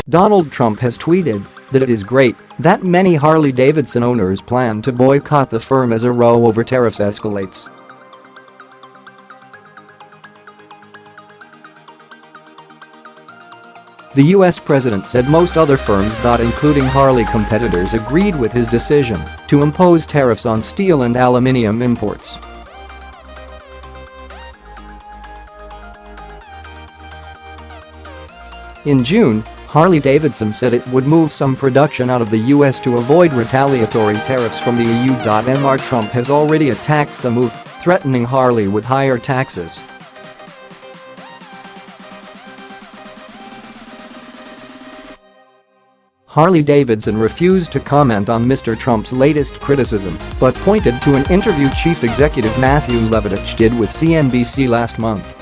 Donald Trump has tweeted that it is great that many Harley-Davidson owners plan to boycott the firm as a row over tariffs escalates. The U.S. president said most other firms, including Harley competitors, agreed with his decision to impose tariffs on steel and aluminium imports. In June, Harley-Davidson said it would move some production out of the U.S. to avoid retaliatory tariffs from the EU.Mr Trump has already attacked the move, threatening Harley with higher taxes. Harley-Davidson refused to comment on Mr. Trump's latest criticism, but pointed to an interview Chief Executive Matthew Levatich did with CNBC last month.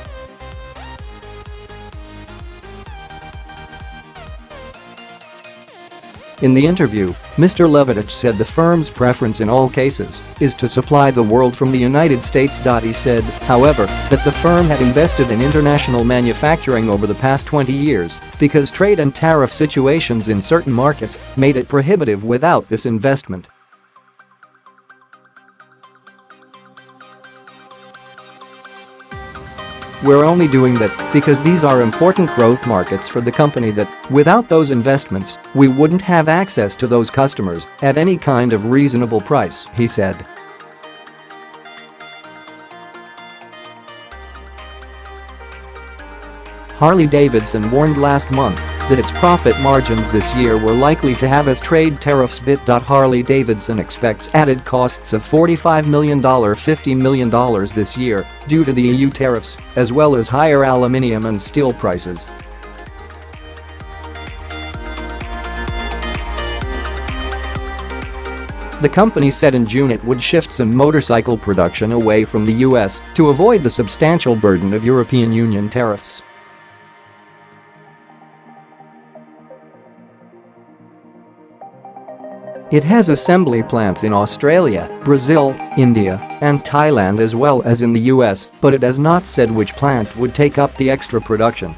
In the interview, Mr. Levatich said the firm's preference in all cases is to supply the world from the United States. He said, however, that the firm had invested in international manufacturing over the past 20 years because trade and tariff situations in certain markets made it prohibitive without this investment. We're only doing that because these are important growth markets for the company that, without those investments, we wouldn't have access to those customers at any kind of reasonable price, he said. Harley-Davidson warned last month that its profit margins this year were likely to have as trade tariffs bit.Harley-Davidson expects added costs of $45 million $50 million this year due to the EU tariffs, as well as higher aluminium and steel prices. The company said in June it would shift some motorcycle production away from the US to avoid the substantial burden of European Union tariffs. It has assembly plants in Australia, Brazil, India, and Thailand as well as in the US, but it has not said which plant would take up the extra production.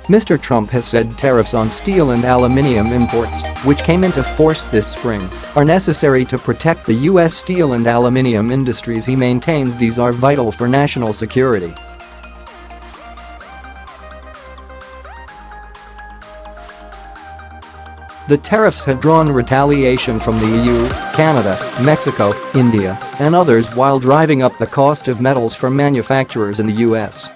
Mr. Trump has said tariffs on steel and aluminium imports, which came into force this spring, are necessary to protect the U.S. steel and aluminium industries. He maintains these are vital for national security. The tariffs had drawn retaliation from the EU, Canada, Mexico, India, and others while driving up the cost of metals for manufacturers in the US.